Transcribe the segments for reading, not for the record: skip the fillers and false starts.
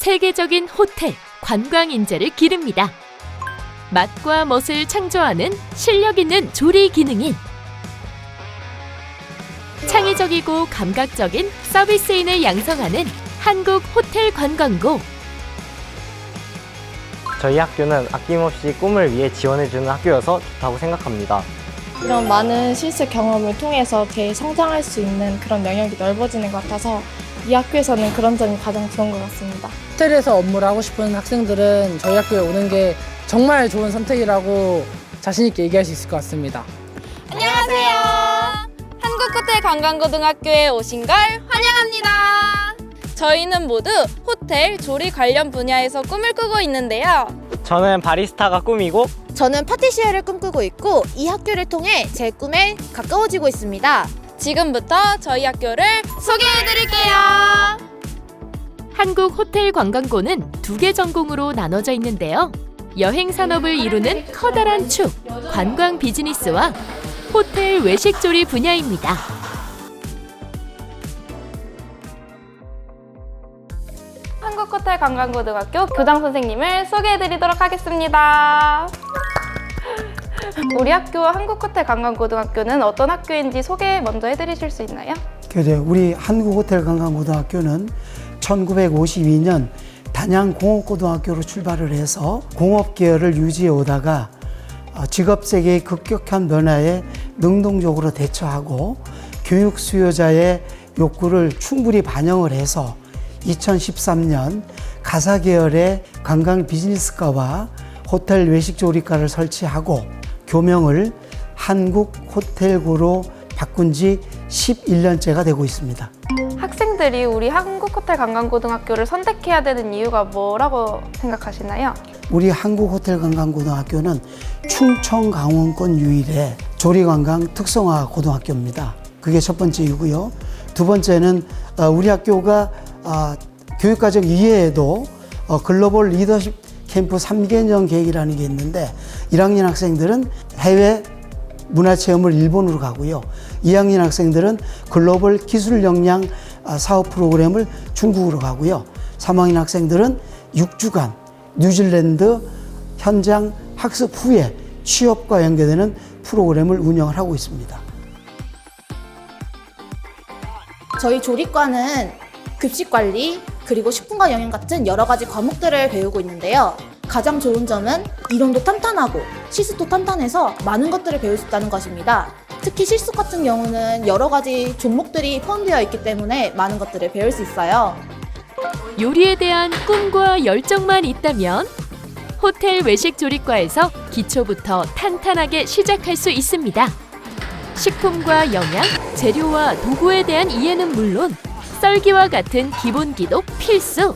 세계적인 호텔, 관광 인재를 기릅니다. 맛과 멋을 창조하는 실력 있는 조리 기능인, 창의적이고 감각적인 서비스인을 양성하는 한국호텔관광고. 저희 학교는 아낌없이 꿈을 위해 지원해주는 학교여서 좋다고 생각합니다. 이런 많은 실습 경험을 통해서 재성장할 수 있는 그런 영역이 넓어지는 것 같아서 이 학교에서는 그런 점이 가장 좋은 것 같습니다. 호텔에서 업무를 하고 싶은 학생들은 저희 학교에 오는 게 정말 좋은 선택이라고 자신 있게 얘기할 수 있을 것 같습니다. 안녕하세요. 한국호텔관광고등학교에 오신 걸 환영합니다. 저희는 모두 호텔 조리 관련 분야에서 꿈을 꾸고 있는데요. 저는 바리스타가 꿈이고 저는 파티시에를 꿈꾸고 있고 이 학교를 통해 제 꿈에 가까워지고 있습니다. 지금부터 저희 학교를 소개해드릴게요. 한국호텔관광고는 2개 전공으로 나눠져 있는데요. 여행 산업을 이루는 커다란 축, 관광 비즈니스와 호텔 외식 조리 분야입니다. 한국호텔관광고등학교 교장 선생님을 소개해드리도록 하겠습니다. 우리 학교 한국호텔관광고등학교는 어떤 학교인지 소개 먼저 해드리실 수 있나요? 그래요. 우리 한국호텔관광고등학교는 1952년 단양공업고등학교로 출발을 해서 공업 계열을 유지해 오다가 직업세계의 급격한 변화에 능동적으로 대처하고 교육 수요자의 욕구를 충분히 반영을 해서 2013년 가사 계열의 관광 비즈니스과와 호텔 외식조리과를 설치하고 교명을 한국호텔고로 바꾼 지 11년째가 되고 있습니다. 학생들이 우리 한국호텔관광고등학교를 선택해야 되는 이유가 뭐라고 생각하시나요? 우리 한국호텔관광고등학교는 충청 강원권 유일의 조리관광 특성화 고등학교입니다. 그게 첫 번째 이유고요. 두 번째는 우리 학교가 교육과정 이외에도 글로벌 리더십 캠프 3개년 계획이라는 게 있는데 1학년 학생들은 해외 문화체험을 일본으로 가고요. 2학년 학생들은 글로벌 기술 역량 사업 프로그램을 중국으로 가고요. 3학년 학생들은 6주간 뉴질랜드 현장 학습 후에 취업과 연계되는 프로그램을 운영을 하고 있습니다. 저희 조리과는 급식관리, 그리고 식품과 영양 같은 여러 가지 과목들을 배우고 있는데요. 가장 좋은 점은 이론도 탄탄하고 실습도 탄탄해서 많은 것들을 배울 수 있다는 것입니다. 특히 실습 같은 경우는 여러 가지 종목들이 포함되어 있기 때문에 많은 것들을 배울 수 있어요. 요리에 대한 꿈과 열정만 있다면 호텔 외식조리과에서 기초부터 탄탄하게 시작할 수 있습니다. 식품과 영양, 재료와 도구에 대한 이해는 물론 썰기와 같은 기본기도 필수!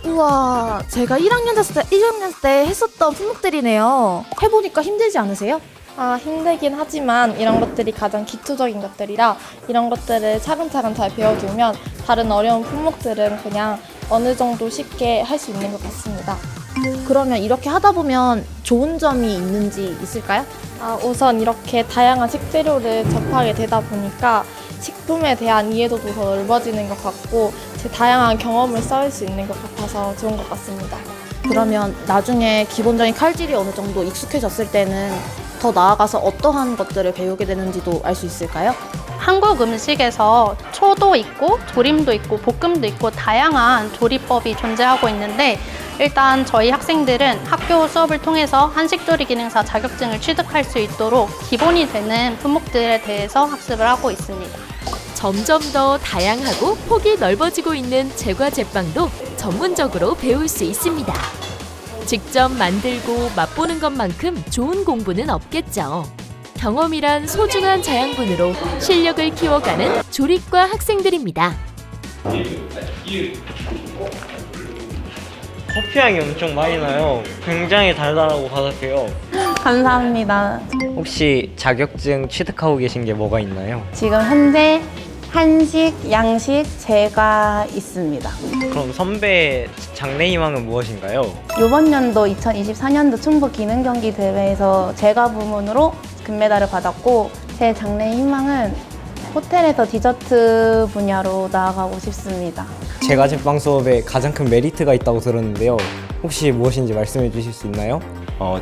우와, 제가 1학년 때 했었던 품목들이네요. 해보니까 힘들지 않으세요? 힘들긴 하지만 이런 것들이 가장 기초적인 것들이라 이런 것들을 차근차근 잘 배워두면 다른 어려운 품목들은 그냥 어느 정도 쉽게 할 수 있는 것 같습니다. 그러면 이렇게 하다 보면 좋은 점이 있는지 있을까요? 우선 이렇게 다양한 식재료를 접하게 되다 보니까 식품에 대한 이해도도 더 넓어지는 것 같고 제 다양한 경험을 쌓을 수 있는 것 같아서 좋은 것 같습니다. 그러면 나중에 기본적인 칼질이 어느 정도 익숙해졌을 때는 더 나아가서 어떠한 것들을 배우게 되는지도 알 수 있을까요? 한국 음식에서 초도 있고 조림도 있고 볶음도 있고 다양한 조리법이 존재하고 있는데 일단 저희 학생들은 학교 수업을 통해서 한식조리 기능사 자격증을 취득할 수 있도록 기본이 되는 품목들에 대해서 학습을 하고 있습니다. 점점 더 다양하고 폭이 넓어지고 있는 제과 제빵도 전문적으로 배울 수 있습니다. 직접 만들고 맛보는 것만큼 좋은 공부는 없겠죠. 경험이란 소중한 자양분으로 실력을 키워가는 조리과 학생들입니다. 커피 향이 엄청 많이 나요. 굉장히 달달하고 바삭해요. 감사합니다. 혹시 자격증 취득하고 계신 게 뭐가 있나요? 지금 현재 한식, 양식, 제가 있습니다. 그럼 선배의 장래 희망은 무엇인가요? 이번 연도 2024년도 충북 기능 경기 대회에서 제가 부문으로 금메달을 받았고 제 장래 희망은 호텔에서 디저트 분야로 나아가고 싶습니다. 제과 제빵 수업에 가장 큰 메리트가 있다고 들었는데요. 혹시 무엇인지 말씀해 주실 수 있나요?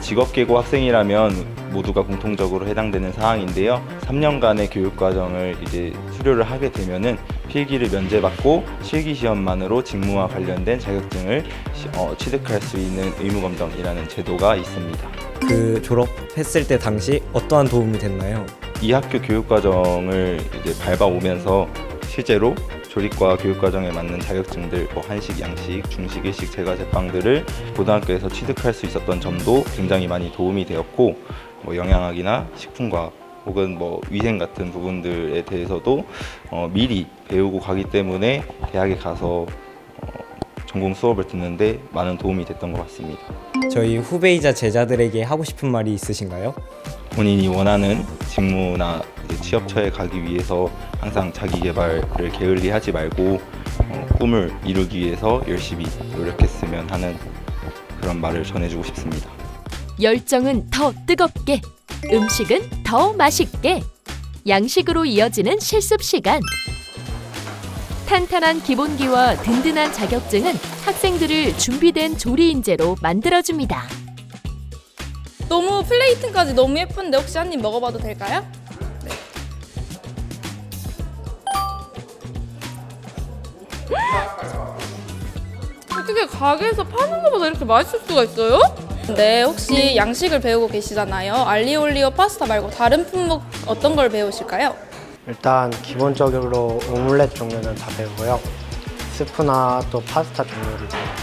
직업계고 학생이라면 모두가 공통적으로 해당되는 사항인데요. 3년간의 교육과정을 이제 수료를 하게 되면은 필기를 면제받고 실기시험만으로 직무와 관련된 자격증을 취득할 수 있는 의무검정이라는 제도가 있습니다. 그 졸업했을 때 당시 어떠한 도움이 됐나요? 이 학교 교육과정을 이제 밟아오면서 실제로 조리과 교육과정에 맞는 자격증들, 한식, 양식, 중식, 일식, 제과 제빵들을 고등학교에서 취득할 수 있었던 점도 굉장히 많이 도움이 되었고, 영양학이나 식품과학 혹은 위생 같은 부분들에 대해서도 미리 배우고 가기 때문에 대학에 가서 전공 수업을 듣는데 많은 도움이 됐던 것 같습니다. 저희 후배이자 제자들에게 하고 싶은 말이 있으신가요? 본인이 원하는 직무나 취업처에 가기 위해서 항상 자기 개발을 게을리하지 말고 꿈을 이루기 위해서 열심히 노력했으면 하는 그런 말을 전해주고 싶습니다. 열정은 더 뜨겁게, 음식은 더 맛있게. 양식으로 이어지는 실습 시간. 탄탄한 기본기와 든든한 자격증은 학생들을 준비된 조리 인재로 만들어줍니다. 너무 플레이팅까지 너무 예쁜데 혹시 한 입 먹어봐도 될까요? 어떻게 가게에서 파는 것보다 이렇게 맛있을 수가 있어요? 네, 혹시 양식을 배우고 계시잖아요. 알리올리오 파스타 말고 다른 품목 어떤 걸 배우실까요? 일단 기본적으로 오믈렛 종류는 다 배우고요. 스프나 또 파스타 종류를 배웁니다.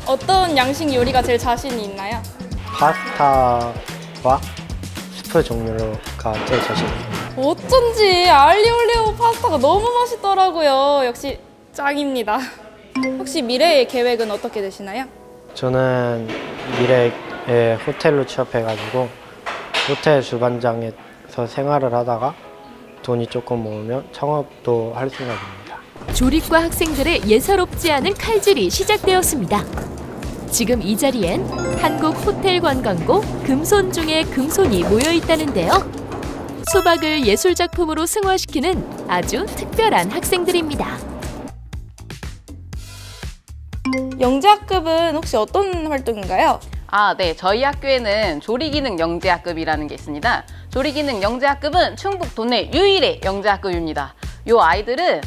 어떤 양식 요리가 제일 자신이 있나요? 파스타와 스프 종류가 제일 자신 있습니다. 어쩐지 알리올리오 파스타가 너무 맛있더라고요. 역시 짱입니다. 혹시 미래의 계획은 어떻게 되시나요? 저는 미래에 호텔로 취업해가지고 호텔 주방장에서 생활을 하다가 돈이 조금 모으면 창업도 할 생각입니다. 조리과 학생들의 예사롭지 않은 칼질이 시작되었습니다. 지금 이 자리엔 한국호텔관광고 금손 중에 금손이 모여 있다는데요. 수박을 예술작품으로 승화시키는 아주 특별한 학생들입니다. 영재학급은 혹시 어떤 활동인가요? 네. 저희 학교에는 조리기능 영재학급이라는 게 있습니다. 조리기능 영재학급은 충북 도내 유일의 영재학급입니다. 요 아이들은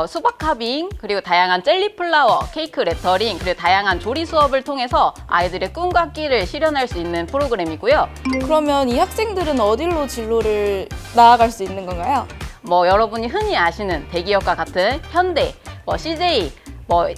수박 카빙, 그리고 다양한 젤리 플라워, 케이크 레터링, 그리고 다양한 조리 수업을 통해서 아이들의 꿈과 끼를 실현할 수 있는 프로그램이고요. 그러면 이 학생들은 어디로 진로를 나아갈 수 있는 건가요? 여러분이 흔히 아시는 대기업과 같은 현대, CJ,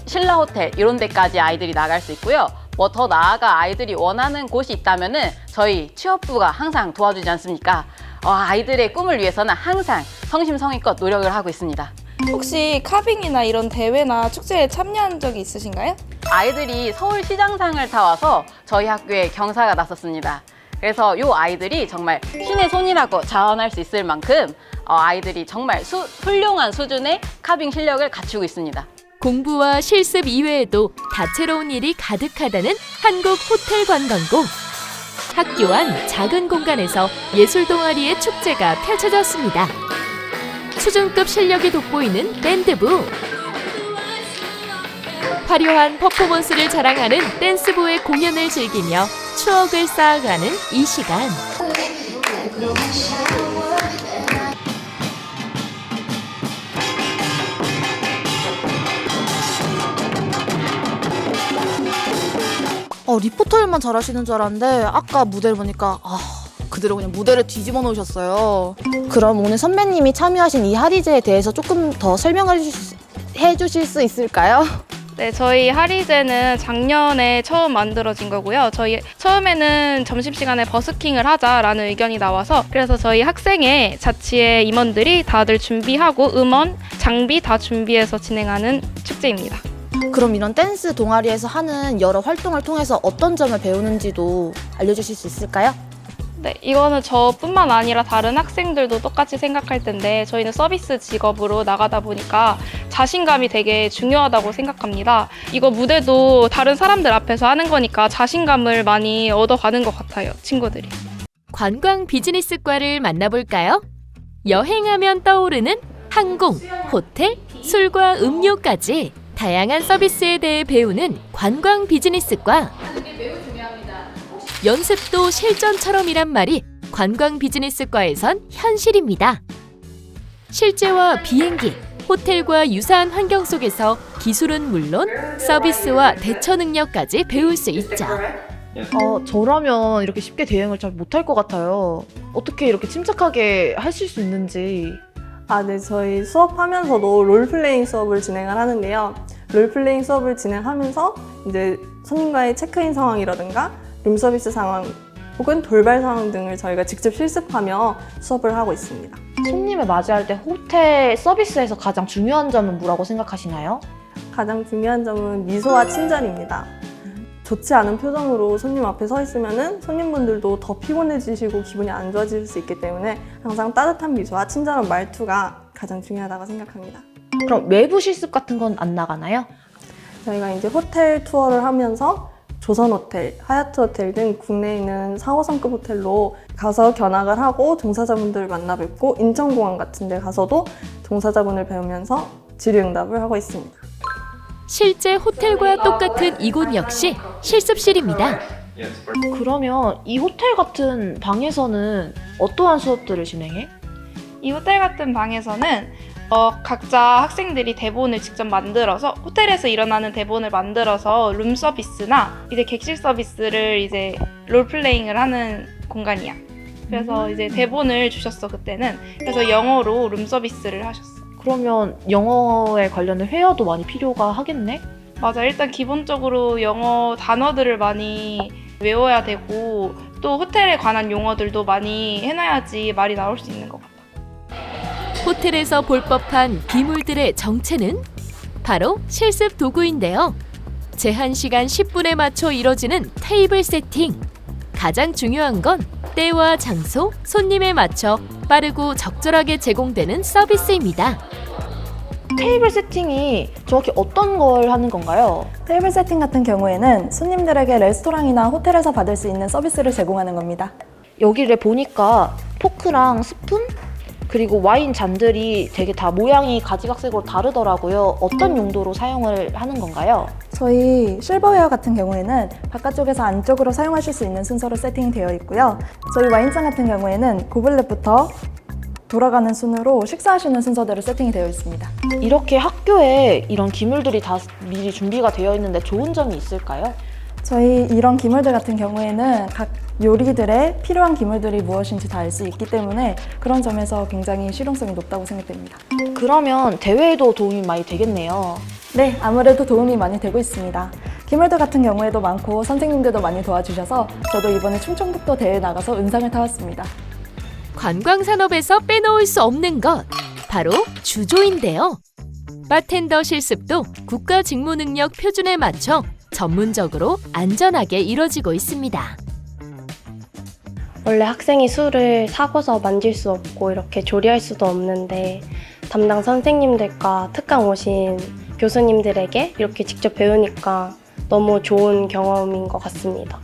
신라호텔 이런 데까지 아이들이 나갈 수 있고요. 더 나아가 아이들이 원하는 곳이 있다면은 저희 취업부가 항상 도와주지 않습니까? 아이들의 꿈을 위해서는 항상 성심성의껏 노력을 하고 있습니다. 혹시 카빙이나 이런 대회나 축제에 참여한 적이 있으신가요? 아이들이 서울시장상을 타와서 저희 학교에 경사가 났었습니다. 그래서 요 아이들이 정말 신의 손이라고 자언할 수 있을 만큼 아이들이 정말 훌륭한 수준의 카빙 실력을 갖추고 있습니다. 공부와 실습 이외에도 다채로운 일이 가득하다는 한국호텔관광고. 학교 안 작은 공간에서 예술 동아리의 축제가 펼쳐졌습니다. 수준급 실력이 돋보이는 밴드부. 화려한 퍼포먼스를 자랑하는 댄스부의 공연을 즐기며 추억을 쌓아가는 이 시간. 리포터 일만 잘하시는 줄 알았는데 아까 무대를 보니까 그대로 그냥 무대를 뒤집어 놓으셨어요. 그럼 오늘 선배님이 참여하신 이 하리제에 대해서 조금 더 설명해 주실 수 있을까요? 네, 저희 하리제는 작년에 처음 만들어진 거고요. 저희 처음에는 점심시간에 버스킹을 하자라는 의견이 나와서 그래서 저희 학생회 자치회 임원들이 다들 준비하고 음원, 장비 다 준비해서 진행하는 축제입니다. 그럼 이런 댄스 동아리에서 하는 여러 활동을 통해서 어떤 점을 배우는지도 알려주실 수 있을까요? 네, 이거는 저뿐만 아니라 다른 학생들도 똑같이 생각할 텐데 저희는 서비스 직업으로 나가다 보니까 자신감이 되게 중요하다고 생각합니다. 이거 무대도 다른 사람들 앞에서 하는 거니까 자신감을 많이 얻어가는 것 같아요, 친구들이. 관광 비즈니스과를 만나볼까요? 여행하면 떠오르는 항공, 호텔, 술과 음료까지 다양한 서비스에 대해 배우는 관광 비즈니스과. 연습도 실전처럼이란 말이 관광 비즈니스과에선 현실입니다. 실제와 비행기, 호텔과 유사한 환경 속에서 기술은 물론 서비스와 대처 능력까지 배울 수 있죠. 저라면 이렇게 쉽게 대응을 잘 못할 것 같아요. 어떻게 이렇게 침착하게 하실 수 있는지. 네, 저희 수업하면서도 롤플레잉 수업을 진행을 하는데요. 롤플레잉 수업을 진행하면서 이제 손님과의 체크인 상황이라든가 룸서비스 상황 혹은 돌발 상황 등을 저희가 직접 실습하며 수업을 하고 있습니다. 손님을 맞이할 때 호텔 서비스에서 가장 중요한 점은 뭐라고 생각하시나요? 가장 중요한 점은 미소와 친절입니다. 좋지 않은 표정으로 손님 앞에 서 있으면은 손님분들도 더 피곤해지시고 기분이 안 좋아질 수 있기 때문에 항상 따뜻한 미소와 친절한 말투가 가장 중요하다고 생각합니다. 그럼 외부 실습 같은 건 안 나가나요? 저희가 이제 호텔 투어를 하면서 조선호텔, 하얏트호텔 등 국내에 있는 4, 5성급 호텔로 가서 견학을 하고 종사자분들을 만나 뵙고 인천공항 같은 데 가서도 종사자분을 배우면서 질의응답을 하고 있습니다. 실제 호텔과 똑같은 이곳 역시 실습실입니다. 그러면 이 호텔 같은 방에서는 어떠한 수업들을 진행해? 이 호텔 같은 방에서는 각자 학생들이 대본을 직접 만들어서 호텔에서 일어나는 대본을 만들어서 룸 서비스나 이제 객실 서비스를 이제 롤플레잉을 하는 공간이야. 그래서 이제 대본을 주셨어 그때는. 그래서 영어로 룸 서비스를 하셨어. 그러면 영어에 관련된 회화도 많이 필요가 하겠네? 맞아. 일단 기본적으로 영어 단어들을 많이 외워야 되고 또 호텔에 관한 용어들도 많이 해놔야지 말이 나올 수 있는 것 같아. 호텔에서 볼 법한 기물들의 정체는 바로 실습 도구인데요. 제한 시간 10분에 맞춰 이뤄지는 테이블 세팅. 가장 중요한 건 때와 장소, 손님에 맞춰 빠르고 적절하게 제공되는 서비스입니다. 테이블 세팅이 정확히 어떤 걸 하는 건가요? 테이블 세팅 같은 경우에는 손님들에게 레스토랑이나 호텔에서 받을 수 있는 서비스를 제공하는 겁니다. 여기를 보니까 포크랑 스푼? 그리고 와인 잔들이 되게 다 모양이 가지각색으로 다르더라고요. 어떤 용도로 사용을 하는 건가요? 저희 실버웨어 같은 경우에는 바깥쪽에서 안쪽으로 사용하실 수 있는 순서로 세팅되어 있고요. 저희 와인잔 같은 경우에는 고블렛부터 돌아가는 순으로 식사하시는 순서대로 세팅이 되어 있습니다. 이렇게 학교에 이런 기물들이 다 미리 준비가 되어 있는데 좋은 점이 있을까요? 저희 이런 기물들 같은 경우에는 각 요리들의 필요한 기물들이 무엇인지 다 알 수 있기 때문에 그런 점에서 굉장히 실용성이 높다고 생각됩니다. 그러면 대회에도 도움이 많이 되겠네요. 네, 아무래도 도움이 많이 되고 있습니다. 기물들 같은 경우에도 많고 선생님들도 많이 도와주셔서 저도 이번에 충청북도 대회에 나가서 은상을 타왔습니다. 관광산업에서 빼놓을 수 없는 것, 바로 주조인데요. 바텐더 실습도 국가직무능력 표준에 맞춰 전문적으로 안전하게 이뤄지고 있습니다. 원래 학생이 술을 사고서 만질 수 없고 이렇게 조리할 수도 없는데 담당 선생님들과 특강 오신 교수님들에게 이렇게 직접 배우니까 너무 좋은 경험인 것 같습니다.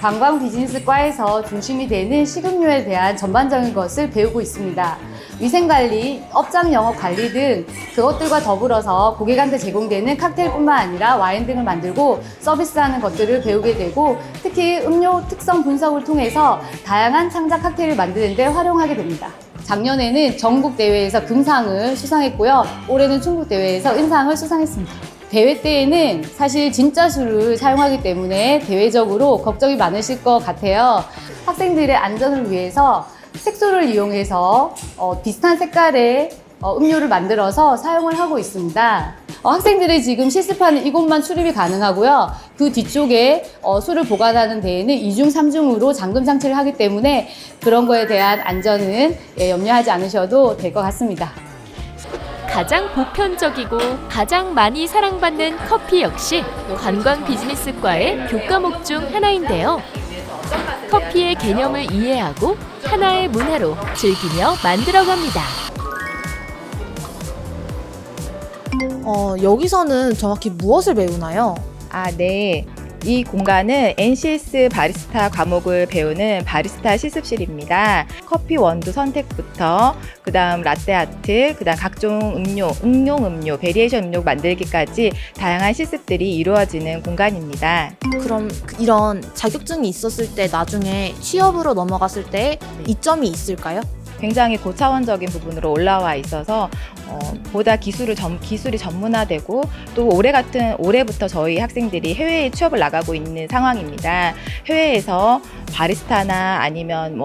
관광 비즈니스과에서 중심이 되는 식음료에 대한 전반적인 것을 배우고 있습니다. 위생관리, 업장 영업 관리 등 그것들과 더불어서 고객한테 제공되는 칵테일뿐만 아니라 와인 등을 만들고 서비스하는 것들을 배우게 되고 특히 음료 특성 분석을 통해서 다양한 창작 칵테일을 만드는 데 활용하게 됩니다. 작년에는 전국 대회에서 금상을 수상했고요. 올해는 충북 대회에서 은상을 수상했습니다. 대회 때에는 사실 진짜 술을 사용하기 때문에 대외적으로 걱정이 많으실 것 같아요. 학생들의 안전을 위해서 색소를 이용해서 비슷한 색깔의 음료를 만들어서 사용을 하고 있습니다. 학생들이 지금 실습하는 이곳만 출입이 가능하고요. 그 뒤쪽에 술을 보관하는 데에는 2중, 3중으로 잠금 장치를 하기 때문에 그런 거에 대한 안전은 염려하지 않으셔도 될 것 같습니다. 가장 보편적이고 가장 많이 사랑받는 커피 역시 관광 비즈니스과의 교과목 중 하나인데요. 커피의 개념을 이해하고 하나의 문화로 즐기며 만들어갑니다. 여기서는 정확히 무엇을 배우나요? 네. 이 공간은 NCS 바리스타 과목을 배우는 바리스타 실습실입니다. 커피 원두 선택부터 그다음 라떼 아트, 그다음 각종 응용 음료, 베리에이션 음료 만들기까지 다양한 실습들이 이루어지는 공간입니다. 그럼 이런 자격증이 있었을 때 나중에 취업으로 넘어갔을 때 이점이 있을까요? 굉장히 고차원적인 부분으로 올라와 있어서 보다 기술이 전문화되고 또 올해부터 저희 학생들이 해외에 취업을 나가고 있는 상황입니다. 해외에서 바리스타나 아니면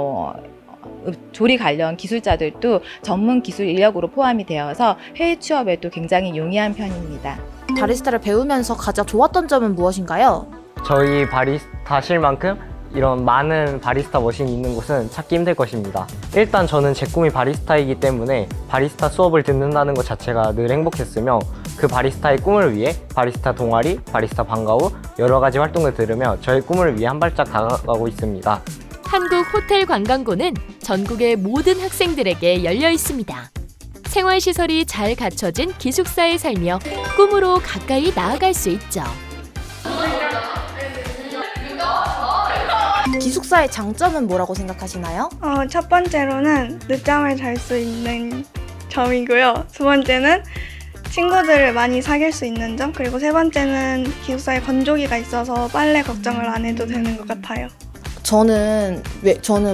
조리 관련 기술자들도 전문 기술 인력으로 포함이 되어서 해외 취업에도 굉장히 용이한 편입니다. 바리스타를 배우면서 가장 좋았던 점은 무엇인가요? 저희 바리스타실만큼 이런 많은 바리스타 머신이 있는 곳은 찾기 힘들 것입니다. 일단 저는 제 꿈이 바리스타이기 때문에 바리스타 수업을 듣는다는 것 자체가 늘 행복했으며 그 바리스타의 꿈을 위해 바리스타 동아리, 바리스타 방과 후 여러 가지 활동을 들으며 저의 꿈을 위해 한 발짝 다가가고 있습니다. 한국호텔관광고는 전국의 모든 학생들에게 열려 있습니다. 생활시설이 잘 갖춰진 기숙사에 살며 꿈으로 가까이 나아갈 수 있죠. 기숙사의 장점은 뭐라고 생각하시나요? 첫 번째로는 늦잠을 잘 수 있는 점이고요. 두 번째는 친구들을 많이 사귈 수 있는 점, 그리고 세 번째는 기숙사에 건조기가 있어서 빨래 걱정을 안 해도 되는 것 같아요. 저는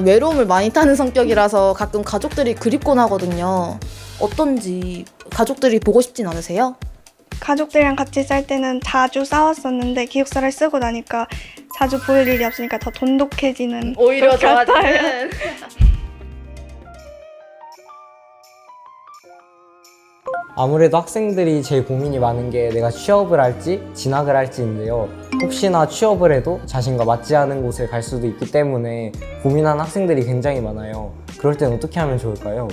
외로움을 많이 타는 성격이라서 가끔 가족들이 그립곤 하거든요. 어떤지 가족들이 보고 싶진 않으세요? 가족들이랑 같이 살 때는 자주 싸웠었는데 기숙사를 쓰고 나니까 자주 보일 일이 없으니까 더 돈독해지는 오히려 것 같아요. 아무래도 학생들이 제일 고민이 많은 게 내가 취업을 할지 진학을 할지인데요. 혹시나 취업을 해도 자신과 맞지 않은 곳에 갈 수도 있기 때문에 고민하는 학생들이 굉장히 많아요. 그럴 땐 어떻게 하면 좋을까요?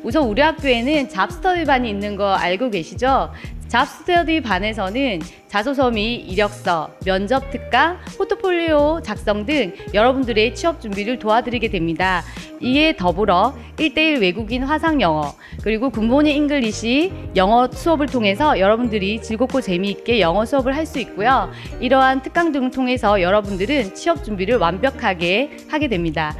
우선 우리 학교에는 잡스터디 반이 있는 거 알고 계시죠? 잡스터디 반에서는 자소서 및 이력서, 면접 특강, 포트폴리오 작성 등 여러분들의 취업 준비를 도와드리게 됩니다. 이에 더불어 1:1 외국인 화상 영어, 그리고 굿모닝 잉글리시 영어 수업을 통해서 여러분들이 즐겁고 재미있게 영어 수업을 할 수 있고요. 이러한 특강 등을 통해서 여러분들은 취업 준비를 완벽하게 하게 됩니다.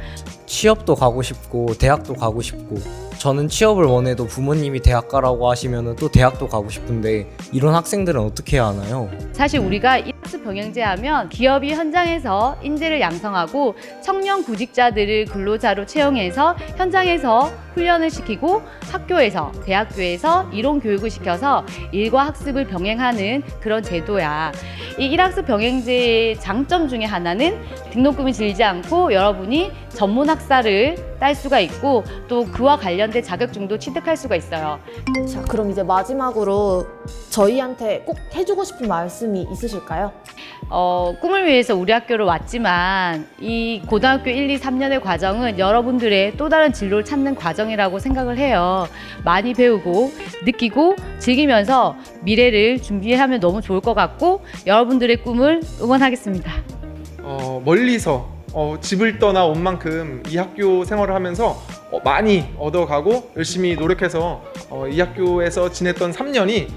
취업도 가고 싶고 대학도 가고 싶고 저는 취업을 원해도 부모님이 대학 가라고 하시면 또 대학도 가고 싶은데 이런 학생들은 어떻게 해야 하나요? 사실 우리가 일학스 병행제 하면 기업이 현장에서 인재를 양성하고 청년 구직자들을 근로자로 채용해서 현장에서 훈련을 시키고 학교에서 대학교에서 이론 교육을 시켜서 일과 학습을 병행하는 그런 제도야. 이 일학스 병행제의 장점 중에 하나는 등록금이 들지 않고 여러분이 전문 학사를 딸 수가 있고 또 그와 관련된 자격증도 취득할 수가 있어요. 자, 그럼 이제 마지막으로 저희한테 꼭 해주고 싶은 말씀이 있으실까요? 꿈을 위해서 우리 학교를 왔지만 이 고등학교 1, 2, 3년의 과정은 여러분들의 또 다른 진로를 찾는 과정이라고 생각을 해요. 많이 배우고 느끼고 즐기면서 미래를 준비하면 너무 좋을 것 같고 여러분들의 꿈을 응원하겠습니다. 멀리서 집을 떠나 온 만큼 이 학교 생활을 하면서 많이 얻어가고 열심히 노력해서 이 학교에서 지냈던 3년이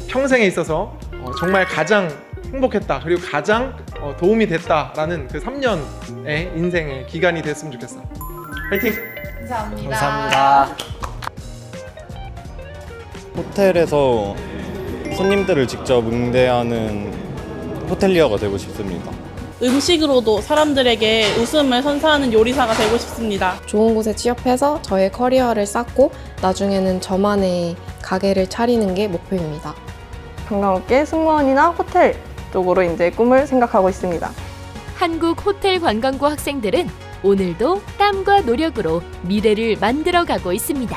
평생에 있어서 정말 가장 행복했다, 그리고 가장 도움이 됐다라는 그 3년의 인생의 기간이 됐으면 좋겠어. 화이팅! 감사합니다. 감사합니다. 호텔에서 손님들을 직접 응대하는 호텔리어가 되고 싶습니다. 음식으로도 사람들에게 웃음을 선사하는 요리사가 되고 싶습니다. 좋은 곳에 취업해서 저의 커리어를 쌓고 나중에는 저만의 가게를 차리는 게 목표입니다. 관광업계 승무원이나 호텔 쪽으로 이제 꿈을 생각하고 있습니다. 한국호텔관광고 학생들은 오늘도 땀과 노력으로 미래를 만들어가고 있습니다.